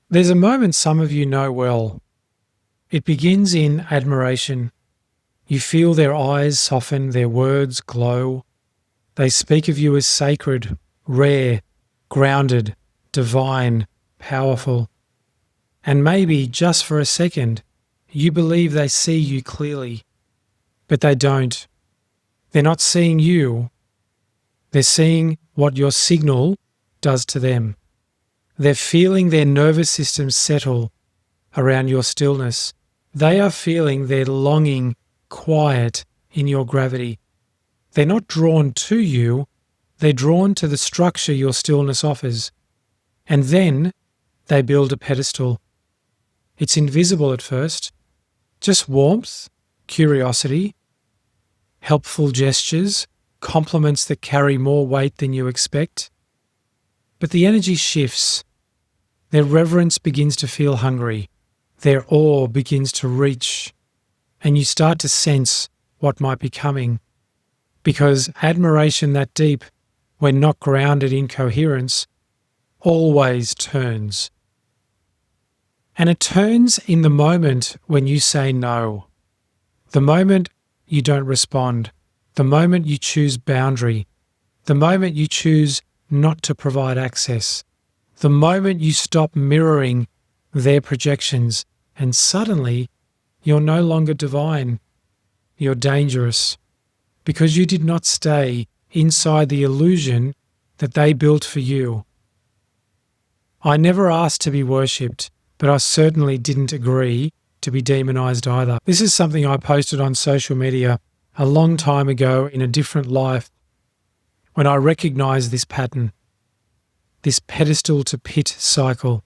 There's a moment some of you know well. It begins in admiration. You feel their eyes soften, their words glow. They speak of you as sacred, rare, grounded, divine, powerful. And maybe, just for a second, you believe they see you clearly. But they don't. They're not seeing you. They're seeing what your signal does to them. They're feeling their nervous system settle around your stillness. They are feeling their longing quiet in your gravity. They're not drawn to you, they're drawn to the structure your stillness offers. And then they build a pedestal. It's invisible at first, just warmth, curiosity, helpful gestures, compliments that carry more weight than you expect. But the energy shifts. Their reverence begins to feel hungry. Their awe begins to reach. And you start to sense what might be coming. Because admiration that deep, when not grounded in coherence, always turns. And it turns in the moment when you say no. The moment you don't respond. The moment you choose boundary. The moment you choose not to provide access. The moment you stop mirroring their projections, and suddenly you're no longer divine. You're dangerous because you did not stay inside the illusion that they built for you. I never asked to be worshipped, but I certainly didn't agree to be demonized either. This is something I posted on social media a long time ago in a different life when I recognized this pattern, this pedestal-to-pit cycle.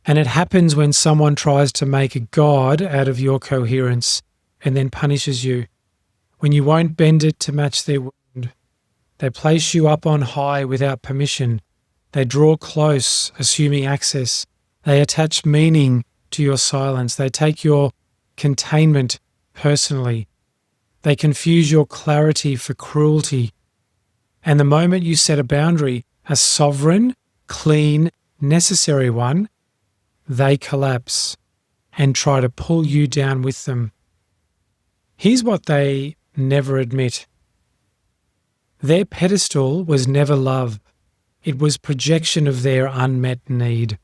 And it happens when someone tries to make a god out of your coherence and then punishes you. When you won't bend it to match their wound. They place you up on high without permission. They draw close, assuming access. They attach meaning to your silence. They take your containment personally. They confuse your clarity for cruelty. And the moment you set a boundary, a sovereign, clean, necessary one, they collapse and try to pull you down with them. Here's what they never admit. Their pedestal was never love. It was projection of their unmet need.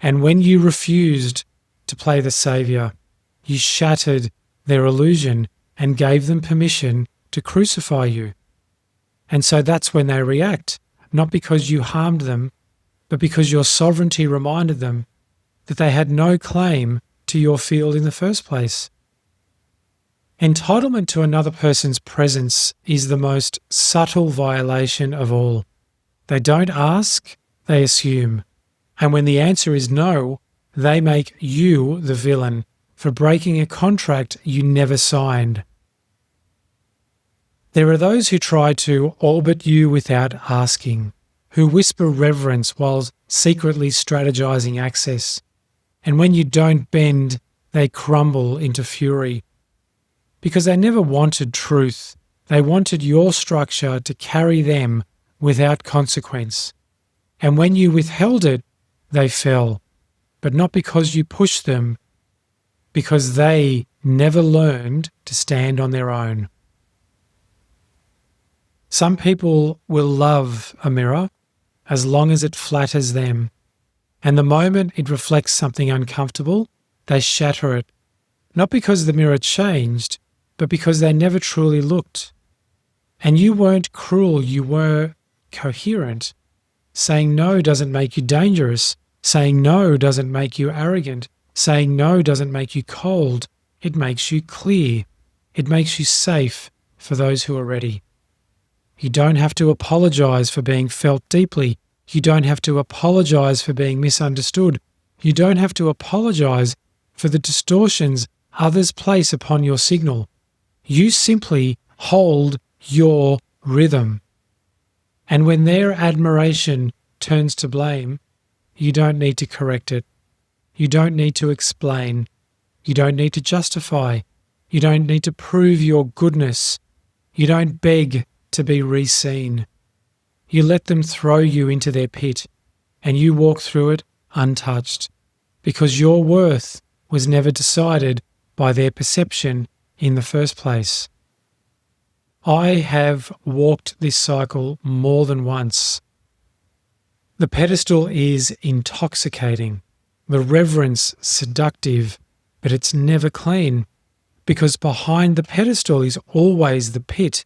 And when you refused to play the saviour, you shattered their illusion and gave them permission to crucify you. And so that's when they react, not because you harmed them, but because your sovereignty reminded them that they had no claim to your field in the first place. Entitlement to another person's presence is the most subtle violation of all. They don't ask, they assume. And when the answer is no, they make you the villain for breaking a contract you never signed. There are those who try to orbit you without asking, who whisper reverence while secretly strategizing access. And when you don't bend, they crumble into fury. Because they never wanted truth. They wanted your structure to carry them without consequence. And when you withheld it, they fell. But not because you pushed them, because they never learned to stand on their own. Some people will love a mirror as long as it flatters them. And the moment it reflects something uncomfortable, they shatter it. Not because the mirror changed, but because they never truly looked. And you weren't cruel, you were coherent. Saying no doesn't make you dangerous. Saying no doesn't make you arrogant. Saying no doesn't make you cold. It makes you clear. It makes you safe for those who are ready. You don't have to apologize for being felt deeply. You don't have to apologize for being misunderstood. You don't have to apologize for the distortions others place upon your signal. You simply hold your rhythm. And when their admiration turns to blame, you don't need to correct it. You don't need to explain. You don't need to justify. You don't need to prove your goodness. You don't beg to be re-seen. You let them throw you into their pit, and you walk through it untouched. because your worth was never decided by their perception in the first place. I have walked this cycle more than once. The pedestal is intoxicating, the reverence seductive, but it's never clean, because behind the pedestal is always the pit.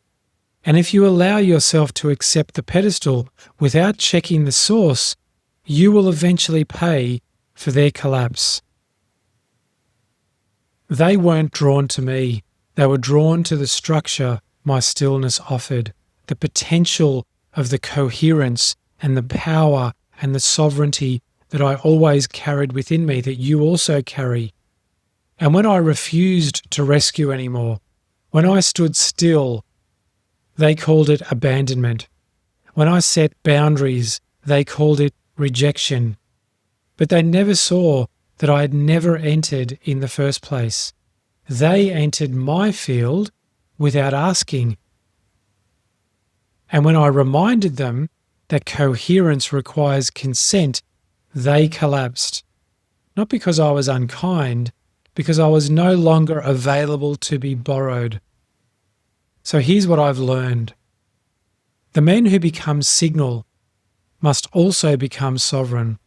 And if you allow yourself to accept the pedestal without checking the source, you will eventually pay for their collapse. They weren't drawn to me. They were drawn to the structure my stillness offered, the potential of the coherence and the power and the sovereignty that I always carried within me, that you also carry. And when I refused to rescue anymore, when I stood still, they called it abandonment. When I set boundaries, they called it rejection. But they never saw that I had never entered in the first place. They entered my field without asking. And when I reminded them that coherence requires consent, they collapsed. Not because I was unkind, because I was no longer available to be borrowed. So here's what I've learned. The men who become signal must also become sovereign.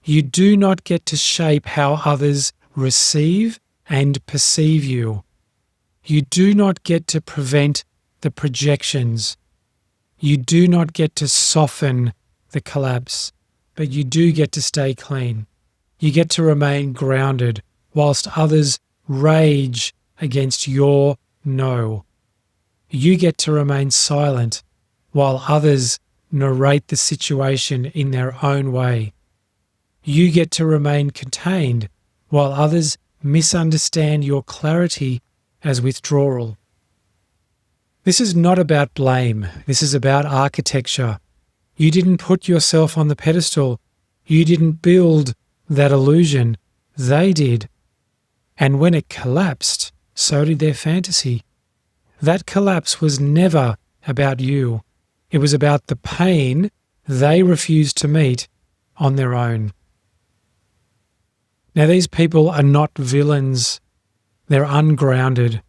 You do not get to shape how others receive and perceive you. You do not get to prevent the projections. You do not get to soften the collapse, but you do get to stay clean. You get to remain grounded whilst others rage against your no. You get to remain silent while others narrate the situation in their own way. You get to remain contained while others misunderstand your clarity as withdrawal. This is not about blame. This is about architecture. You didn't put yourself on the pedestal. You didn't build that illusion. They did. And when it collapsed, so did their fantasy. That collapse was never about you. It was about the pain they refused to meet on their own. Now, these people are not villains. They're ungrounded.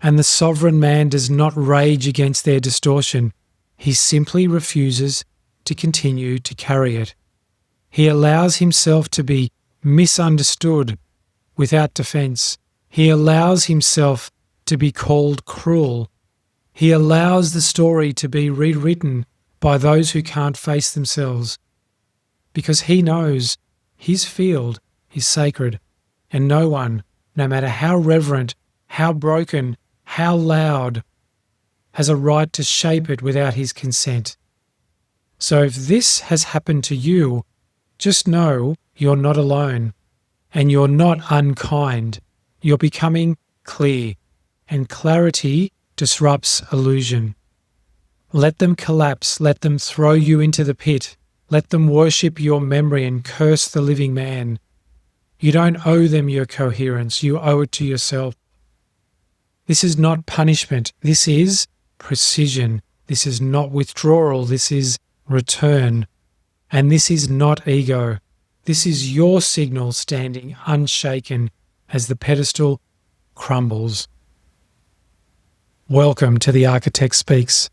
And the sovereign man does not rage against their distortion. He simply refuses to continue to carry it. He allows himself to be misunderstood without defense. He allows himself to be called cruel. He allows the story to be rewritten by those who can't face themselves, because he knows his field is sacred, and no one, no matter how reverent, how broken, how loud, has a right to shape it without his consent. So if this has happened to you, just know you're not alone, and you're not unkind. You're becoming clear, and clarity disrupts illusion. Let them collapse. Let them throw you into the pit. Let them worship your memory and curse the living man. You don't owe them your coherence. You owe it to yourself. This is not punishment. This is precision. This is not withdrawal. This is return. And this is not ego. This is your signal standing unshaken as the pedestal crumbles. Welcome to The Architect Speaks.